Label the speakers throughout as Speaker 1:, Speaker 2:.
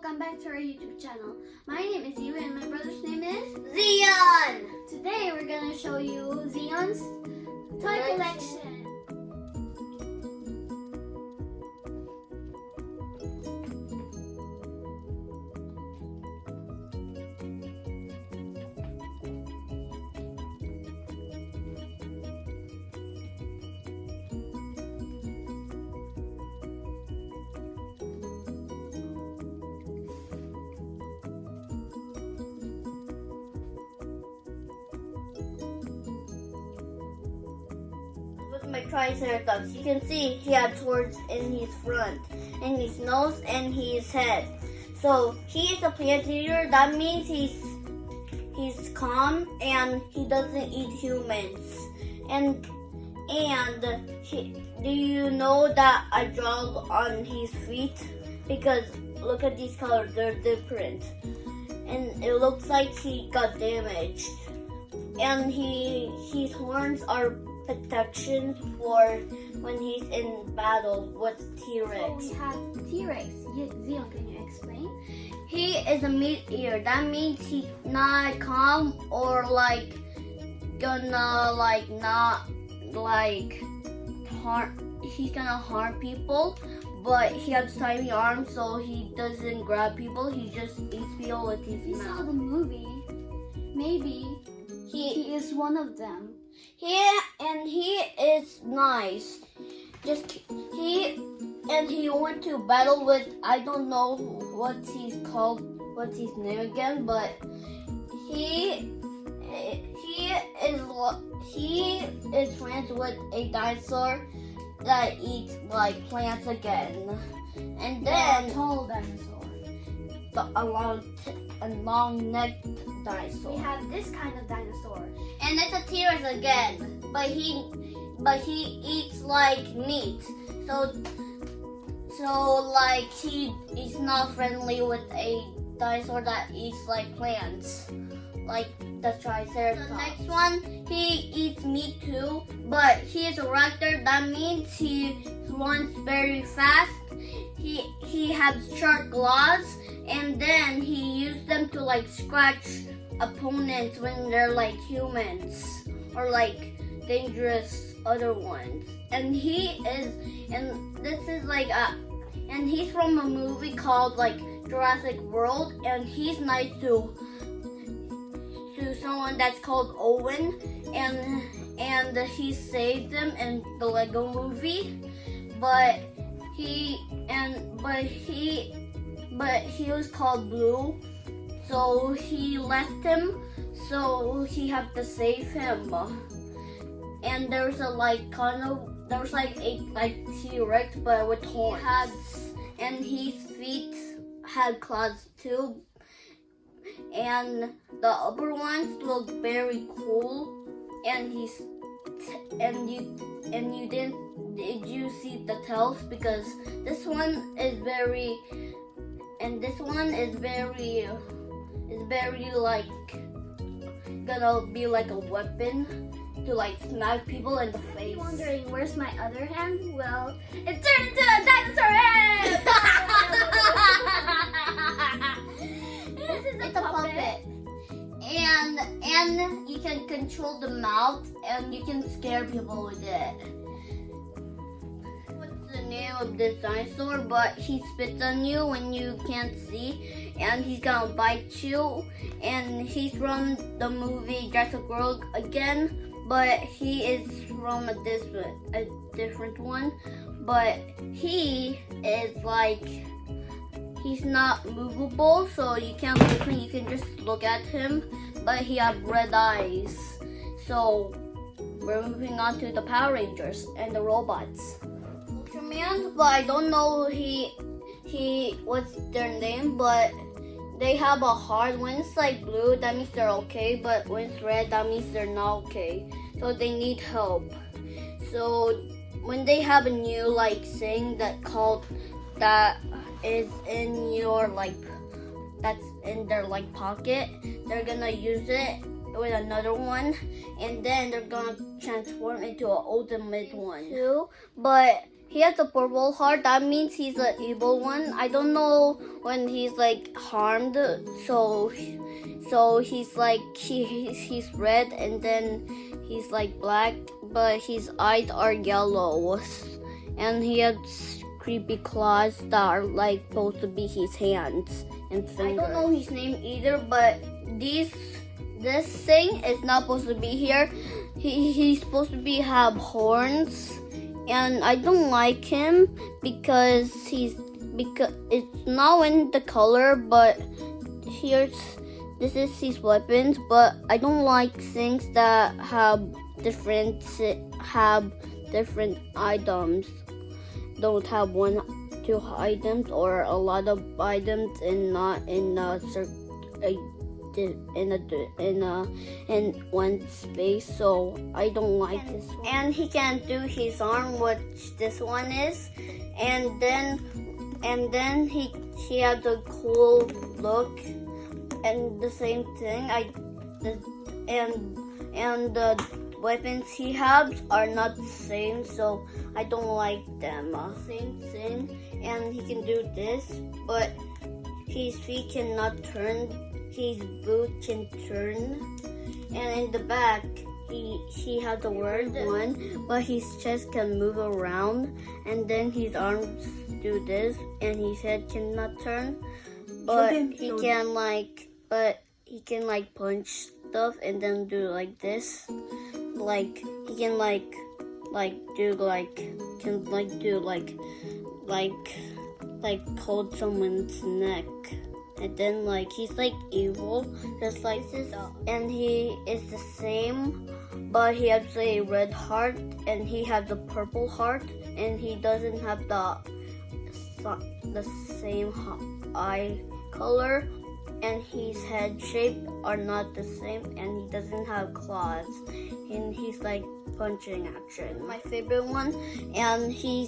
Speaker 1: welcome back to our YouTube channel. My name is Yu and my brother's name is
Speaker 2: Zion!
Speaker 1: Today we're gonna show you Zion's toy collection.
Speaker 2: My Triceratops. You can see he had swords in his front, in his nose, and his head. So he is a plant eater. That means he's calm and he doesn't eat humans. And do you know that I draw on his feet? Because look at these colors; they're different, and it looks like he got damaged. And his horns are protection for when he's in battle with T-Rex.
Speaker 1: So we have T-Rex. Zion, can you explain?
Speaker 2: He is a meat eater. That means he's not calm or gonna harm. He's gonna harm people, but he has tiny arms, so he doesn't grab people. He just eats people with his
Speaker 1: You
Speaker 2: mouth.
Speaker 1: saw the movie. Maybe he is one of them.
Speaker 2: He is nice. He went to battle with, I don't know what he's called, what's his name again, but he is friends with a dinosaur that eats like plants again, and then
Speaker 1: Tall dinosaur.
Speaker 2: a long-necked dinosaur.
Speaker 1: We have this kind of dinosaur.
Speaker 2: And it's a T-Rex again, but he eats like meat. So like he is not friendly with a dinosaur that eats like plants, like the Triceratops. The next one, he eats meat too, but he is a raptor. That means he runs very fast. He has sharp claws, and then he uses them to like scratch opponents when they're like humans or like dangerous other ones. And he's from a movie called like Jurassic World, and he's nice to someone that's called Owen, and he saved them in the Lego movie, but he was called Blue. So he left him, so he had to save him. And there's a T-Rex, but with horns. And his feet had claws too. And the upper ones look very cool. And did you see the tails? Because this one is very like gonna be like a weapon to like smack people in the face.
Speaker 1: You're wondering where's my other hand? Well, it turned into a dinosaur head! This is a puppet.
Speaker 2: And you can control the mouth and you can scare people with it. What's the name of this dinosaur? But he spits on you when you can't see, and he's gonna bite you. And he's from the movie Jurassic World again, but he is from a different one. But he is like, he's not movable, so you can't look him. You can just look at him, but he has red eyes. So we're moving on to the Power Rangers and the robots. Ultraman, but I don't know what's their name, but they have a heart. When it's like blue, that means they're okay, but when it's red, that means they're not okay. So they need help. So when they have a new like thing that is in your that's in their like pocket, they're gonna use it with another one, and then they're gonna transform into an ultimate one too. But he has a purple heart. That means he's an evil one. I don't know when he's like harmed. So he's like he's red and then he's like black, but his eyes are yellow, and he has creepy claws that are like supposed to be his hands and fingers. I don't know his name either, but this thing is not supposed to be here. He's supposed to have horns, and I don't like him because it's not in the color, but this is his weapons. But I don't like things that have different items. Don't have two items or a lot of items and not in one space, so I don't like this one. And he can do his arm, which this one is, and then he has a cool look, and the same thing. And the weapons he has are not the same, so I don't like them. Same thing, and he can do this, but his feet cannot turn. His boot can turn, and in the back he has a word one, but his chest can move around, and then his arms do this, and his head cannot turn, but he can punch stuff and then do like this, like he can hold someone's neck. And then he's like evil, just like this. And he is the same, but he has a red heart and he has a purple heart, and he doesn't have the same eye color, and his head shape are not the same, and he doesn't have claws, and he's like punching action. My favorite one, and he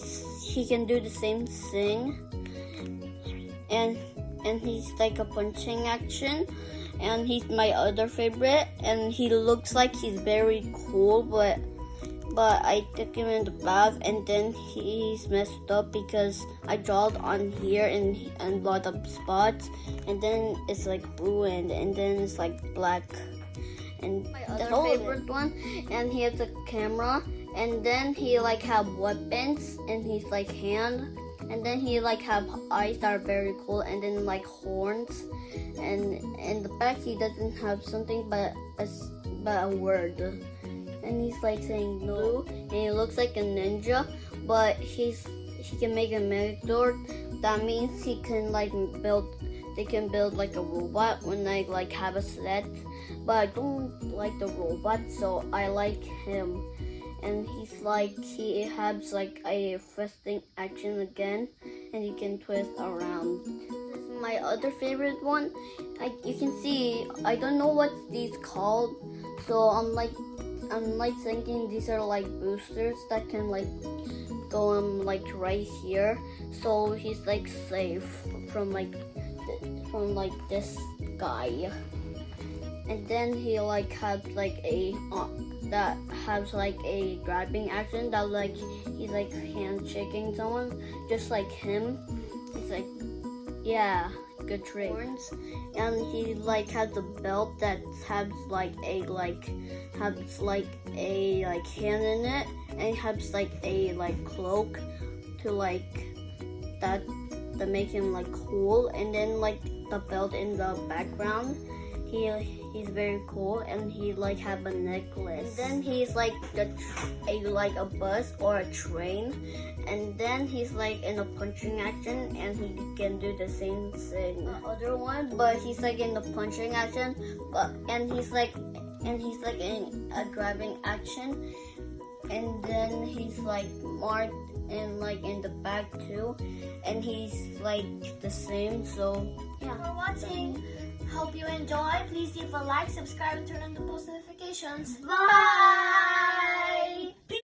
Speaker 2: can do the same thing, and he's like a punching action, and he's my other favorite, and he looks like he's very cool, but I took him in the bath, and then he's messed up because I drawed on here and a lot of spots, and then it's like ruined, and then it's like black. And my other favorite one, and he has a camera, and then he like have weapons, and he's like hand. And then he like have eyes that are very cool, and then like horns, and in the back he doesn't have something but a word, and he's like saying no, and he looks like a ninja, but he can make a megazord. That means he can they can build like a robot when they like have a set, but I don't like the robot, so I like him. And he has like a twisting action again, and he can twist around. This is my other favorite one. You can see, I don't know what these called, so I'm like thinking these are like boosters that can like go like right here, so he's like safe from this guy. And then he like has like a that has like a grabbing action that like he's like handshaking someone, just like him. It's like, yeah, good trick. And he like has a belt that has like a hand in it, and he has like a cloak to that make him like cool, and then like the belt in the background. He's very cool, and he like have a necklace. And then he's like a bus or a train, and then he's like in a punching action, and he can do the same thing. The other one, but he's like in the punching action, and he's like in a grabbing action, and then he's like marked and like in the back too, and he's like the same. So yeah.
Speaker 1: For watching. Hope you enjoy. Please leave a like, subscribe, and turn on the post notifications. Bye!